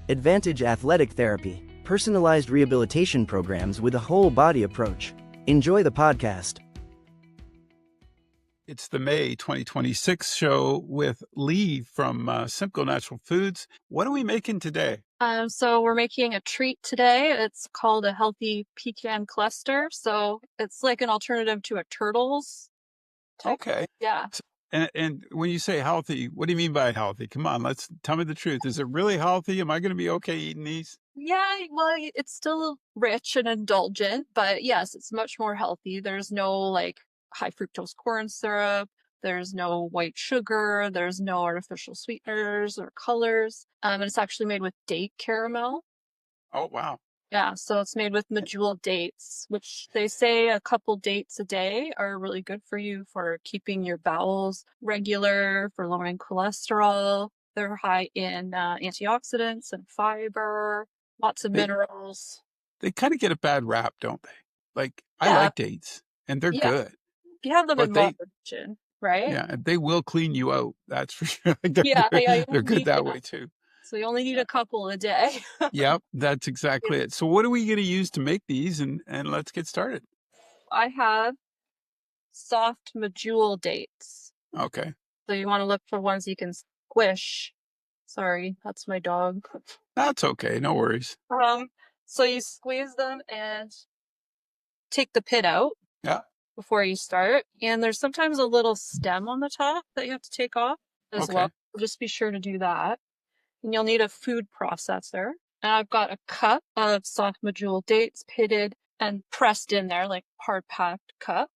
Advantage Athletic Therapy, personalized rehabilitation programs with a whole body approach. Enjoy the podcast. It's the May 2026 show with Leigh from Simcoe Natural Foods. What are we making today? So we're making a treat today. It's called a healthy pecan cluster. So it's like an alternative to a turtles type. Okay. Yeah. And when you say healthy, what do you mean by healthy? Come on, tell me the truth. Is it really healthy? Am I going to be okay eating these? Yeah, well, it's still rich and indulgent, but yes, it's much more healthy. There's no like high fructose corn syrup. There's no white sugar. There's no artificial sweeteners or colors. And it's actually made with date caramel. Oh, wow. Yeah, so it's made with medjool dates, which they say a couple dates a day are really good for you for keeping your bowels regular, for lowering cholesterol. They're high in antioxidants and fiber, lots of They, minerals. they kind of get a bad rap, don't they? Like, I Yeah, like dates, and they're yeah. good, If you have them in but moderation, right? they will clean you out. That's for sure. Like, they're Yeah, good. yeah, you They're only good need, that yeah. way, too. So you only need Yeah. a couple a day. Yep, that's exactly it. So what are we going to use to make these? And let's get started. I have soft medjool dates. Okay. So you want to look for ones you can squish. Sorry, that's my dog. That's okay. No worries. So you squeeze them and take the pit out Yeah. before you start. And there's sometimes a little stem on the top that you have to take off as well. Okay. Just be sure to do that. And you'll need a food processor. And I've got a cup of soft medjool dates pitted and pressed in there, like hard packed cup.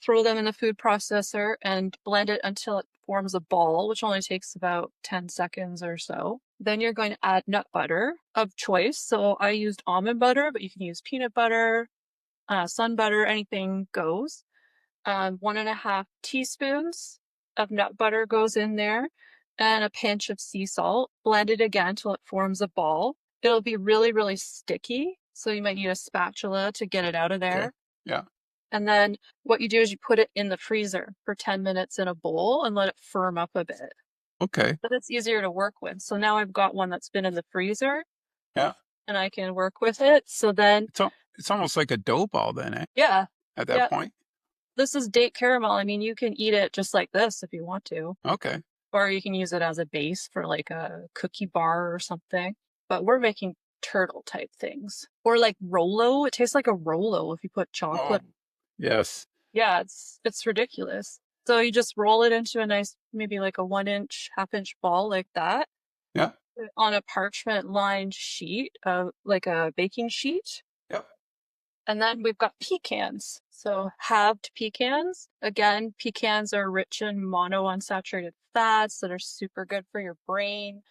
Throw them in the food processor and blend it until it forms a ball, which only takes about 10 seconds or so. Then you're going to add nut butter of choice. So I used almond butter, but you can use peanut butter, sun butter, anything goes. 1.5 teaspoons of nut butter goes in there and a pinch of sea salt. Blend it again till it forms a ball. It'll be really, really sticky. So you might need a spatula to get it out of there. Okay. Yeah. And then what you do is you put it in the freezer for 10 minutes in a bowl and let it firm up a bit. Okay. But it's easier to work with. So now I've got one that's been in the freezer. Yeah. And I can work with it. So then It's almost like a dough ball then, eh? yeah. At that Yeah. point. This is date caramel. I mean, you can eat it just like this if you want to. Okay. Or you can use it as a base for like a cookie bar or something. But we're making turtle type things. Or like Rolo. It tastes like a Rolo if you put chocolate. Oh, yes. Yeah, it's ridiculous. So you just roll it into a nice, maybe like a 1-inch, half-inch ball like that. Yeah. On a parchment lined sheet, like a baking sheet. Yep. And then we've got pecans. So halved pecans. Again, pecans are rich in monounsaturated fats that are super good for your brain.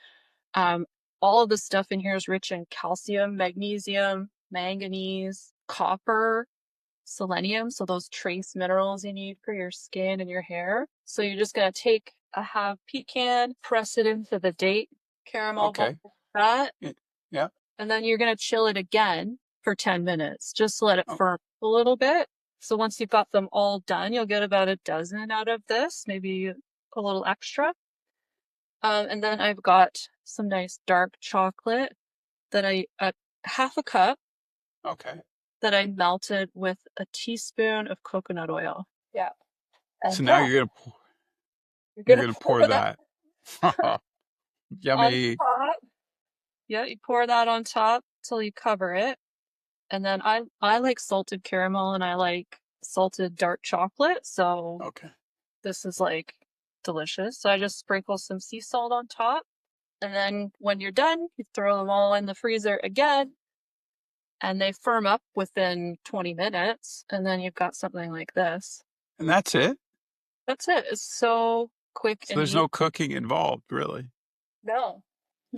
All of the stuff in here is rich in calcium, magnesium, manganese, copper, selenium. So those trace minerals you need for your skin and your hair. So you're just going to take a half pecan, press it into the date caramel ball Okay. like that. Yeah. And then you're going to chill it again for 10 minutes. Just to let it Oh, firm up a little bit. So once you've got them all done, you'll get about a dozen out of this, maybe a little extra. And then I've got some nice dark chocolate that half a cup okay. that I melted with a teaspoon of coconut oil. Yeah. And So now you're you're gonna gonna pour pour that that. on Yummy. top. Yeah, you pour that on top till you cover it. And then I like salted caramel and I like salted dark chocolate. So Okay. this is like delicious. So I just sprinkle some sea salt on top. And then when you're done, you throw them all in the freezer again. And they firm up within 20 minutes. And then you've got something like this. And that's it? That's it. It's so quick So and there's easy. no cooking involved, really? No.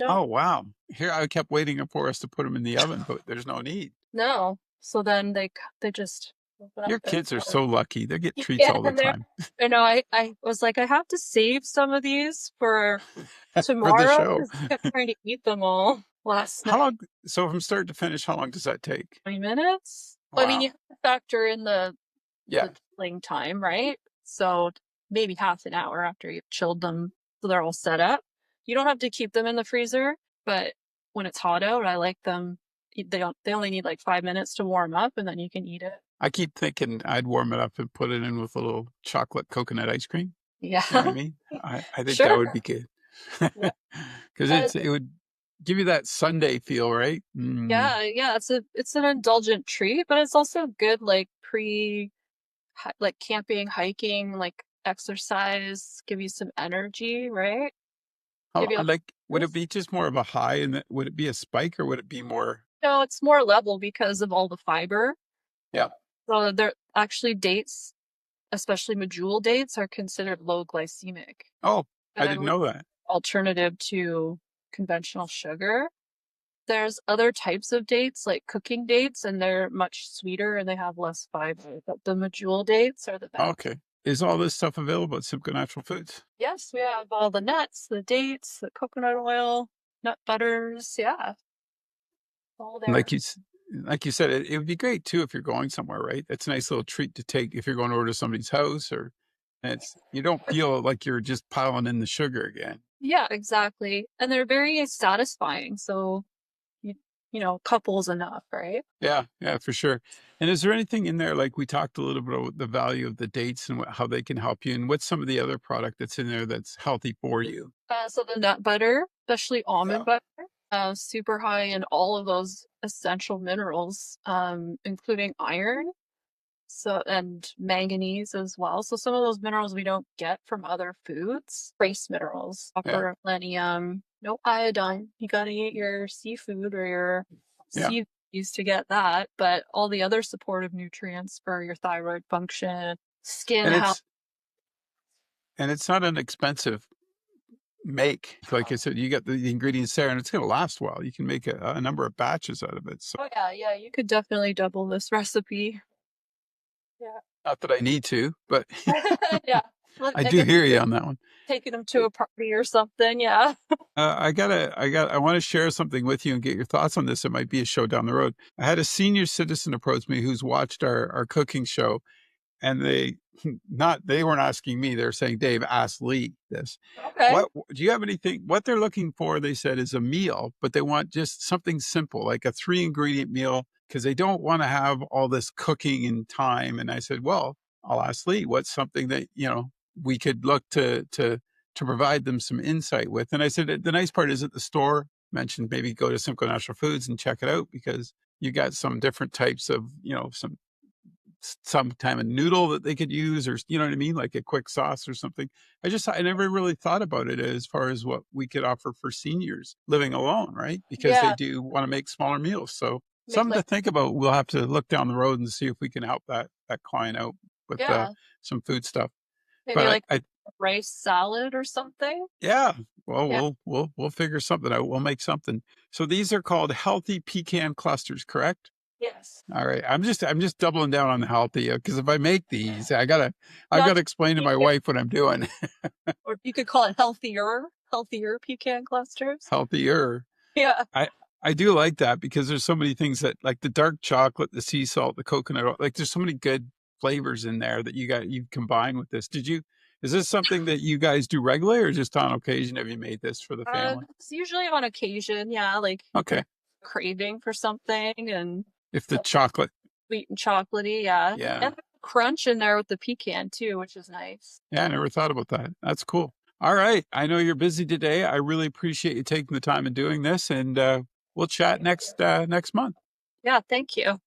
Oh, wow. Here, I kept waiting for us to put them in the oven, but there's no need. No. So then they just open up Your their kids are door. so lucky. They get treats Yeah, all the and they're, time I was like, I have to save some of these for for the tomorrow show. because I kept trying to eat them all last How night. long? So from start to finish, how long does that take? 20 minutes? Well, I mean, Wow. you have to factor in the Yeah. chilling time, right? So maybe half an hour after you've chilled them so they're all set up. You don't have to keep them in the freezer, but when it's hot out. I like them. They only need like 5 minutes to warm up, and then you can eat it. I keep thinking I'd warm it up and put it in with a little chocolate coconut ice cream. Yeah, You know what I mean? I think that would sure. be good. Yeah, Because it would give you that Sunday feel, right? Mm. yeah. It's an indulgent treat, but it's also good like like camping, hiking, like exercise, give you some energy, right? Give you Would it be just more of a high and would it be a spike or would it be more? no, it's more level because of all the fiber. Yeah. So they're actually dates, especially medjool dates, are considered low glycemic. Oh, I didn't And know that. alternative to conventional sugar. There's other types of dates, like cooking dates, and they're much sweeter and they have less fiber. But the medjool dates are the best. Okay. Is all this stuff available at Simcoe Natural Foods? Yes, we have all the nuts, the dates, the coconut oil, nut butters. Yeah, all And there. like you said, it would be great too if you're going somewhere, right? That's a nice little treat to take if you're going over to somebody's house you don't feel like you're just piling in the sugar again. Yeah, exactly. And they're very satisfying. So you, couples enough, right? Yeah, yeah, for sure. And is there anything in there, like we talked a little bit about the value of the dates and how they can help you, and what's some of the other product that's in there that's healthy for you? So the nut butter, especially Yeah, almond butter, super high in all of those essential minerals, including iron, and manganese as well. So some of those minerals we don't get from other foods. Trace minerals, yeah, copper, selenium, no iodine. You got to eat your seafood or your yeah. seeds to get that, but all the other supportive nutrients for your thyroid function, skin And health. it's not an expensive make. Like I said, you get the ingredients there, and it's going to last well. You can make a number of batches out of it. So Oh yeah, you could definitely double this recipe. Yeah. not that I need to, but Yeah. Well, I I do guess hear you on that one. taking them to a party or something. Yeah. I want to share something with you and get your thoughts on this. It might be a show down the road. I had a senior citizen approach me who's watched our cooking show, and they weren't asking me. They're saying, Dave, ask Leigh this. Okay. What do you have anything? What they're looking for, they said, is a meal, but they want just something simple, like a 3-ingredient meal, because they don't want to have all this cooking and time. And I said, well, I'll ask Leigh, what's something that we could look to provide them some insight with. And I said, the nice part is at the store, mentioned maybe go to Simcoe Natural Foods and check it out because you got some different types of, some kind of noodle that they could use, or you know what I mean, like a quick sauce or something. I never really thought about it as far as what we could offer for seniors living alone, right? Because they Yeah. do want to make smaller meals. So Make something to like think about. We'll have to look down the road and see if we can help that client out with yeah, some food stuff. maybe But like rice salad or something. yeah, well, Yeah. we'll figure something out. We'll make something. So these are called healthy pecan clusters, correct? Yes. All right. I'm just doubling down on the healthy because if I make these, I've Not got to explain to my pecan, wife what I'm doing. or you could call it healthier pecan clusters. Healthier. Yeah. I I do like that because there's so many things that like the dark chocolate, the sea salt, the coconut oil, like there's so many good flavors in there that you combine with this. Is this something that you guys do regularly or just on occasion have you made this for the family? It's usually on occasion. Yeah, like Okay. craving for something and If the chocolate, sweet and chocolatey. Yeah, yeah. and crunch in there with the pecan too, which is nice. Yeah, I never thought about that. That's cool. All right. I know you're busy today. I really appreciate you taking the time and doing this, and we'll chat next month. Yeah, thank you.